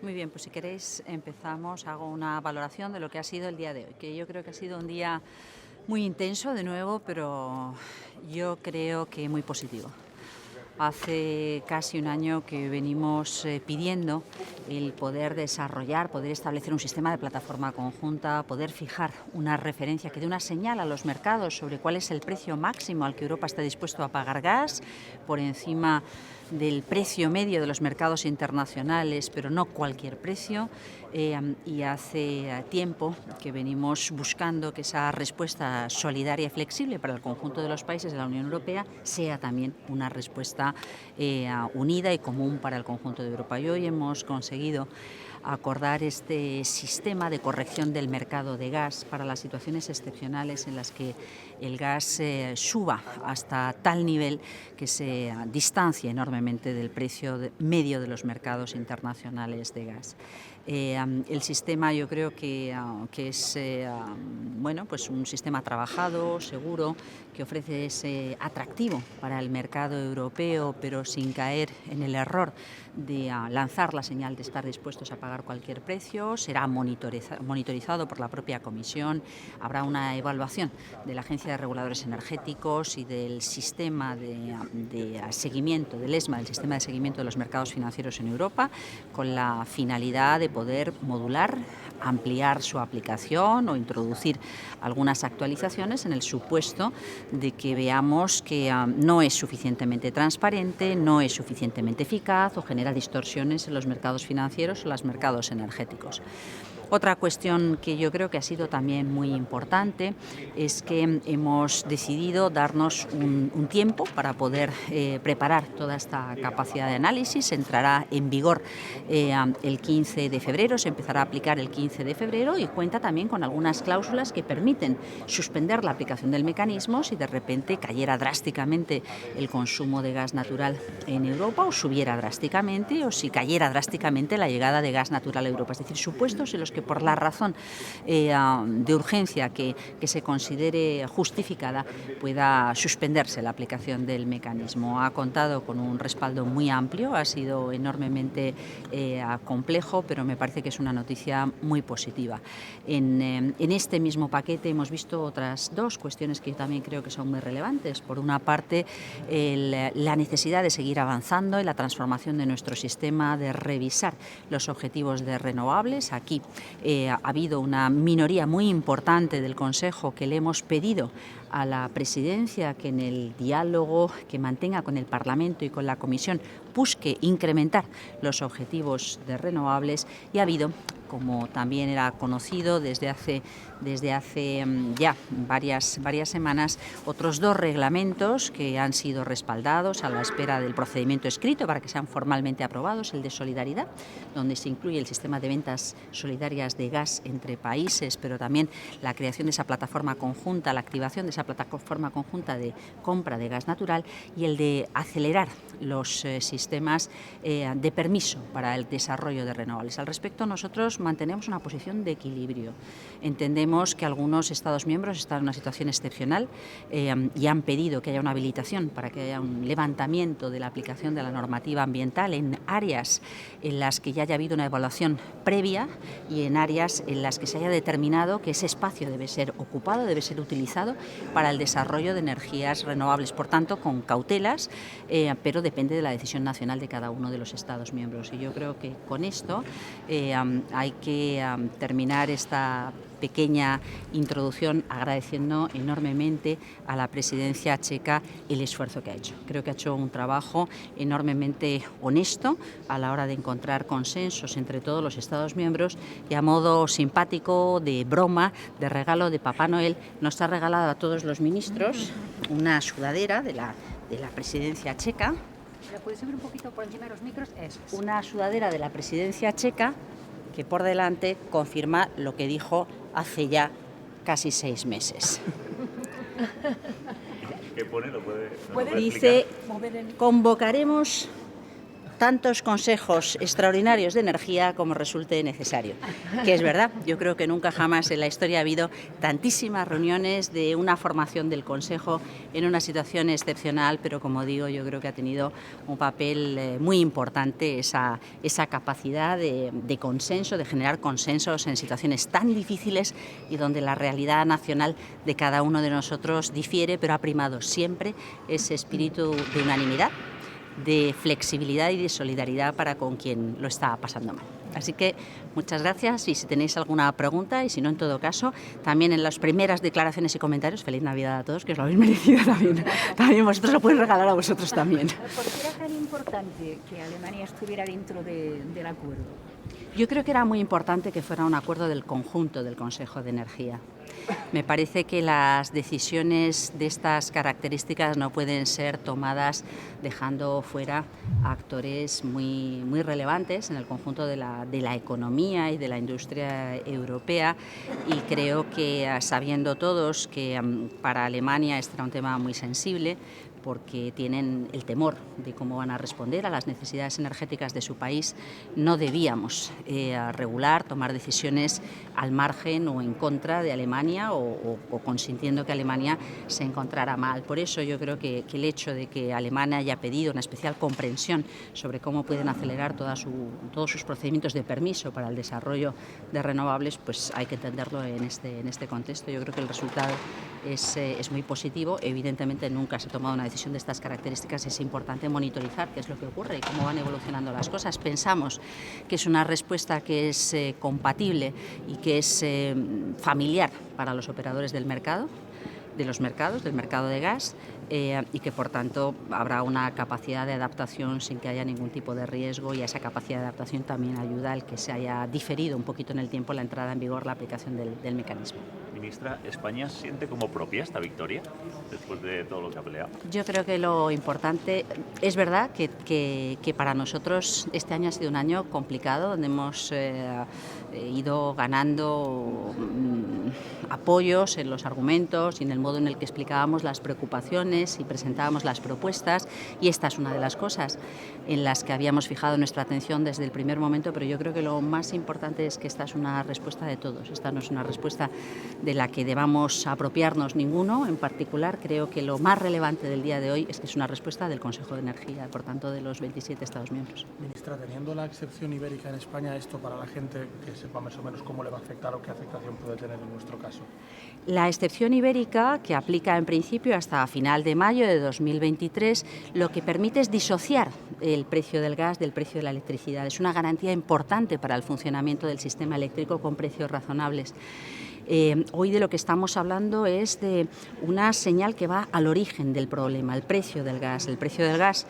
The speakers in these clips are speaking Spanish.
Muy bien, pues si queréis empezamos, hago una valoración de lo que ha sido el día de hoy, que yo creo que ha sido un día muy intenso de nuevo, pero yo creo que muy positivo. Hace casi un año que venimos pidiendo el poder desarrollar, poder establecer un sistema de plataforma conjunta, poder fijar una referencia que dé una señal a los mercados sobre cuál es el precio máximo al que Europa está dispuesto a pagar gas, por encima del precio medio de los mercados internacionales, pero no cualquier precio. Y hace tiempo que venimos buscando que esa respuesta solidaria y flexible para el conjunto de los países de la Unión Europea sea también una respuesta unida y común para el conjunto de Europa. Y hoy hemos conseguido acordar este sistema de corrección del mercado de gas para las situaciones excepcionales en las que el gas suba hasta tal nivel que se distancia enormemente del precio medio de los mercados internacionales de gas. El sistema yo creo que es bueno, pues un sistema trabajado, seguro, que ofrece ese atractivo para el mercado europeo, pero sin caer en el error de lanzar la señal de estar dispuestos a pagar cualquier precio. Será monitorizado por la propia Comisión. Habrá una evaluación de la Agencia de Reguladores Energéticos y del sistema de seguimiento, del ESMA, del sistema de seguimiento de los mercados financieros en Europa, con la finalidad de poder modular, ampliar su aplicación o introducir algunas actualizaciones en el supuesto de que veamos que no es suficientemente transparente, no es suficientemente eficaz o genera distorsiones en los mercados financieros o los mercados energéticos. Otra cuestión que yo creo que ha sido también muy importante es que hemos decidido darnos un tiempo para poder preparar toda esta capacidad de análisis. Entrará en vigor el 15 de febrero, se empezará a aplicar el 15 de febrero y cuenta también con algunas cláusulas que permiten suspender la aplicación del mecanismo si de repente cayera drásticamente el consumo de gas natural en Europa o subiera drásticamente o si cayera drásticamente la llegada de gas natural a Europa. Es decir, supuestos en los que por la razón de urgencia que se considere justificada pueda suspenderse la aplicación del mecanismo. Ha contado con un respaldo muy amplio, ha sido enormemente complejo, pero me parece que es una noticia muy positiva. En este mismo paquete hemos visto otras dos cuestiones que yo también creo que son muy relevantes. Por una parte, la necesidad de seguir avanzando en la transformación de nuestro sistema, de revisar los objetivos de renovables. Aquí ha habido una minoría muy importante del Consejo que le hemos pedido a la Presidencia que en el diálogo que mantenga con el Parlamento y con la Comisión busque incrementar los objetivos de renovables, y ha habido, como también era conocido desde hace ya varias semanas, otros dos reglamentos que han sido respaldados a la espera del procedimiento escrito para que sean formalmente aprobados: el de solidaridad, donde se incluye el sistema de ventas solidarias de gas entre países, pero también la creación de esa plataforma conjunta, la activación de esa plataforma conjunta de compra de gas natural, y el de acelerar los sistemas de permiso para el desarrollo de renovables. Al respecto, nosotros mantenemos una posición de equilibrio. Entendemos que algunos Estados miembros están en una situación excepcional y han pedido que haya una habilitación para que haya un levantamiento de la aplicación de la normativa ambiental en áreas en las que ya haya habido una evaluación previa y en áreas en las que se haya determinado que ese espacio debe ser ocupado, debe ser utilizado para el desarrollo de energías renovables. Por tanto, con cautelas, pero depende de la decisión nacional de cada uno de los Estados miembros. Y yo creo que con esto hay que terminar esta pequeña introducción agradeciendo enormemente a la presidencia checa el esfuerzo que ha hecho. Creo que ha hecho un trabajo enormemente honesto a la hora de encontrar consensos entre todos los Estados miembros, y a modo simpático, de broma, de regalo de Papá Noel, nos ha regalado a todos los ministros una sudadera de la presidencia checa. ¿La puedes subir un poquito por encima de los micros? Eso es. Una sudadera de la presidencia checa que por delante confirma lo que dijo hace ya casi 6 meses. ¿Qué pone? ¿Lo puede ¿Puede? explicar? Dice: convocaremos tantos consejos extraordinarios de energía como resulte necesario. Que es verdad, yo creo que nunca jamás en la historia ha habido tantísimas reuniones de una formación del Consejo en una situación excepcional, pero como digo, yo creo que ha tenido un papel muy importante esa capacidad de consenso, de generar consensos en situaciones tan difíciles y donde la realidad nacional de cada uno de nosotros difiere, pero ha primado siempre ese espíritu de unanimidad, de flexibilidad y de solidaridad para con quien lo está pasando mal. Así que muchas gracias y si tenéis alguna pregunta y si no, en todo caso, también en las primeras declaraciones y comentarios, feliz Navidad a todos, que os lo habéis merecido también. También vosotros lo podéis regalar a vosotros también. ¿Por qué era tan importante que Alemania estuviera dentro del acuerdo? Yo creo que era muy importante que fuera un acuerdo del conjunto del Consejo de Energía. Me parece que las decisiones de estas características no pueden ser tomadas dejando fuera a actores muy relevantes en el conjunto de la economía y de la industria europea, y creo que sabiendo todos que para Alemania este era un tema muy sensible, porque tienen el temor de cómo van a responder a las necesidades energéticas de su país, no debíamos regular, tomar decisiones al margen o en contra de Alemania o consintiendo que Alemania se encontrara mal. Por eso yo creo que el hecho de que Alemania haya pedido una especial comprensión sobre cómo pueden acelerar todos sus procedimientos de permiso para el desarrollo de renovables, pues hay que entenderlo en este contexto. Yo creo que el resultado es muy positivo. Evidentemente nunca se ha tomado una decisión de estas características, es importante monitorizar qué es lo que ocurre y cómo van evolucionando las cosas. Pensamos que es una respuesta que es compatible y que es familiar para los operadores del mercado, del mercado de gas, y que por tanto habrá una capacidad de adaptación sin que haya ningún tipo de riesgo, y a esa capacidad de adaptación también ayuda el que se haya diferido un poquito en el tiempo la entrada en vigor, la aplicación del mecanismo. Ministra, ¿España siente como propia esta victoria después de todo lo que ha peleado? Yo creo que lo importante, es verdad que para nosotros este año ha sido un año complicado, donde hemos ido ganando apoyos en los argumentos y en el modo en el que explicábamos las preocupaciones y presentábamos las propuestas, y esta es una de las cosas en las que habíamos fijado nuestra atención desde el primer momento, pero yo creo que lo más importante es que esta es una respuesta de todos, esta no es una respuesta de la que debamos apropiarnos ninguno en particular. Creo que lo más relevante del día de hoy es que es una respuesta del Consejo de Energía, por tanto de los 27 Estados miembros. Ministra, teniendo la excepción ibérica en España, esto para la gente que sepa más o menos cómo le va a afectar o qué afectación puede tener en nuestro caso. La excepción ibérica, que aplica en principio hasta final de mayo de 2023, lo que permite es disociar el precio del gas del precio de la electricidad. Es una garantía importante para el funcionamiento del sistema eléctrico con precios razonables. Hoy de lo que estamos hablando es de una señal que va al origen del problema, el precio del gas. El precio del gas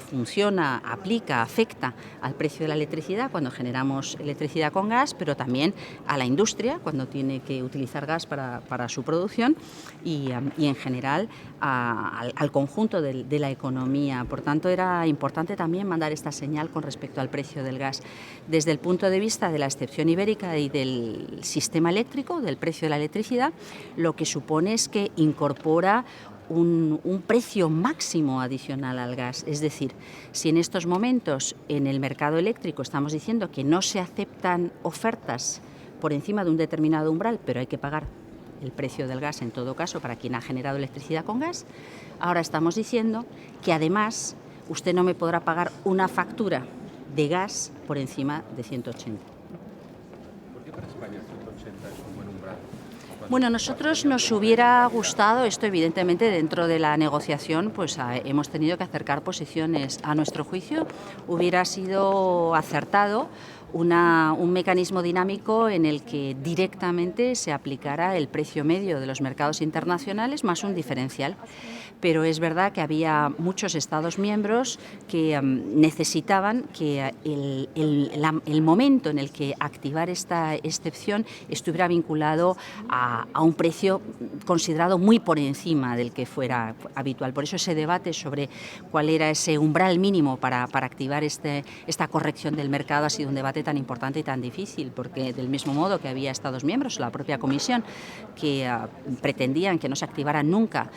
funciona, aplica, afecta al precio de la electricidad cuando generamos electricidad con gas, pero también a la industria cuando tiene que utilizar gas para su producción y en general al conjunto de la economía. Por tanto, era importante también mandar esta señal con respecto al precio del gas. Desde el punto de vista de la excepción ibérica y del sistema eléctrico, del precio de la electricidad, lo que supone es que incorpora un precio máximo adicional al gas. Es decir, si en estos momentos en el mercado eléctrico estamos diciendo que no se aceptan ofertas por encima de un determinado umbral, pero hay que pagar el precio del gas en todo caso para quien ha generado electricidad con gas, ahora estamos diciendo que además usted no me podrá pagar una factura de gas por encima de 180. ¿Por qué para España 180 es un buen umbral? Bueno, nosotros nos hubiera gustado, esto evidentemente dentro de la negociación pues hemos tenido que acercar posiciones. A nuestro juicio hubiera sido acertado un mecanismo dinámico en el que directamente se aplicara el precio medio de los mercados internacionales más un diferencial. Pero es verdad que había muchos Estados miembros que necesitaban que el momento en el que activar esta excepción estuviera vinculado a un precio considerado muy por encima del que fuera habitual. Por eso ese debate sobre cuál era ese umbral mínimo para activar esta corrección del mercado ha sido un debate tan importante y tan difícil, porque del mismo modo que había Estados miembros, la propia Comisión, que pretendían que no se activara nunca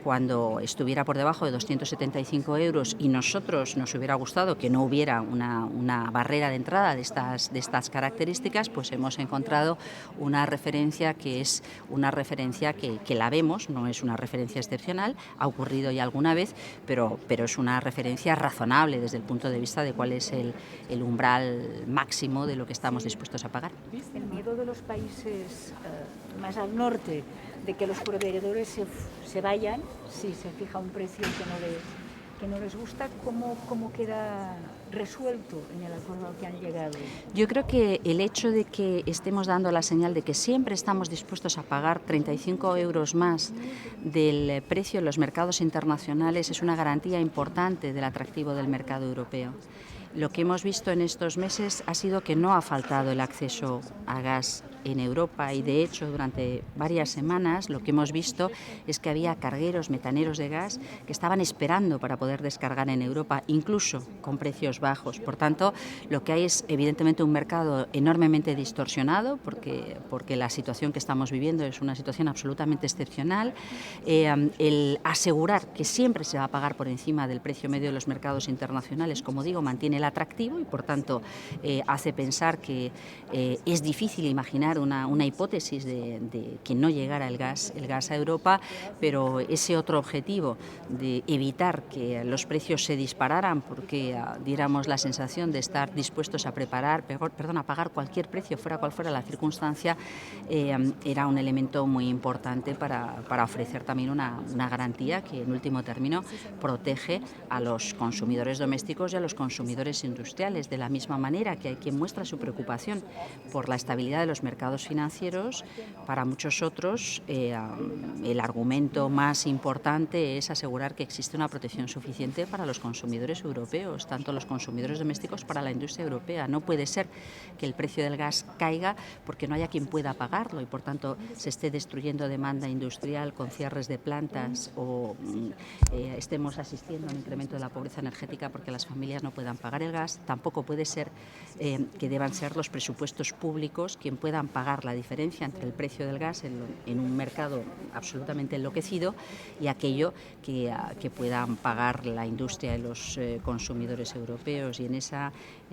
cuando estuviera por debajo de 275 euros y nosotros nos hubiera gustado que no hubiera una barrera de entrada de estas características, pues hemos encontrado una referencia que es una referencia que la vemos, no es una referencia excepcional, ha ocurrido ya alguna vez, pero es una referencia razonable desde el punto de vista de cuál es el umbral máximo de lo que estamos dispuestos a pagar. El miedo de los países más al norte de que los proveedores se vayan si se fija un precio que no les gusta, ¿cómo queda resuelto en el acuerdo al que han llegado? Yo creo que el hecho de que estemos dando la señal de que siempre estamos dispuestos a pagar 35 euros más del precio en los mercados internacionales es una garantía importante del atractivo del mercado europeo. Lo que hemos visto en estos meses ha sido que no ha faltado el acceso a gas en Europa y, de hecho, durante varias semanas lo que hemos visto es que había cargueros metaneros de gas que estaban esperando para poder descargar en Europa, incluso con precios bajos. Por tanto, lo que hay es evidentemente un mercado enormemente distorsionado porque la situación que estamos viviendo es una situación absolutamente excepcional. El asegurar que siempre se va a pagar por encima del precio medio de los mercados internacionales, como digo, mantiene el atractivo y, por tanto, hace pensar que es difícil imaginar una hipótesis de que no llegara el gas a Europa, pero ese otro objetivo de evitar que los precios se dispararan porque diéramos la sensación de estar dispuestos a pagar cualquier precio, fuera cual fuera la circunstancia, era un elemento muy importante para ofrecer también una garantía que, en último término, protege a los consumidores domésticos y a los consumidores industriales, de la misma manera que hay quien muestra su preocupación por la estabilidad de los mercados financieros. Para muchos otros el argumento más importante es asegurar que existe una protección suficiente para los consumidores europeos, tanto los consumidores domésticos para la industria europea. No puede ser que el precio del gas caiga porque no haya quien pueda pagarlo y, por tanto, se esté destruyendo demanda industrial con cierres de plantas o estemos asistiendo a un incremento de la pobreza energética porque las familias no puedan pagar el gas. Tampoco puede ser que deban ser los presupuestos públicos quien puedan pagar la diferencia entre el precio del gas en un mercado absolutamente enloquecido y aquello que puedan pagar la industria y los consumidores europeos. Y en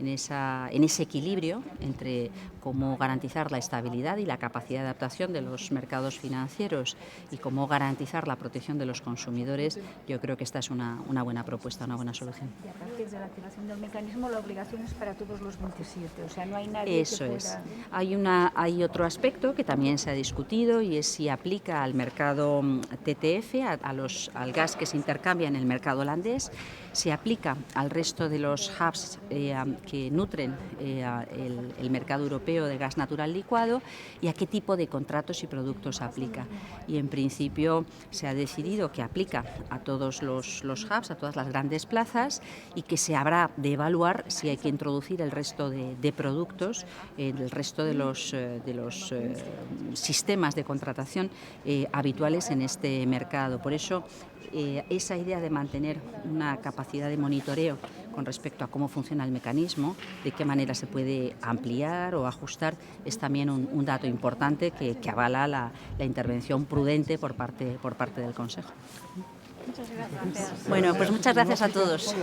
ese equilibrio entre cómo garantizar la estabilidad y la capacidad de adaptación de los mercados financieros y cómo garantizar la protección de los consumidores, yo creo que esta es una buena propuesta, una buena solución. Y aparte de la activación del mecanismo, la obligación es para todos los 27, o sea, no hay nadie Eso que es. pueda... Hay otro aspecto que también se ha discutido y es si aplica al mercado TTF, al gas que se intercambia en el mercado holandés, se aplica al resto de los hubs que nutren el mercado europeo de gas natural licuado y a qué tipo de contratos y productos aplica. Y en principio se ha decidido que aplica a todos los hubs, a todas las grandes plazas y que se habrá de evaluar si hay que introducir el resto de productos, el resto de los sistemas de contratación habituales en este mercado. Por eso, esa idea de mantener una capacidad de monitoreo con respecto a cómo funciona el mecanismo, de qué manera se puede ampliar o ajustar, es también un dato importante que avala la intervención prudente por parte del Consejo. Muchas gracias. Bueno, pues muchas gracias a todos.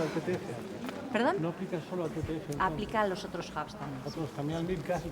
¿Perdón? No aplica solo al TTF. Aplica a los otros hubs también. Otros también al MIRCAS.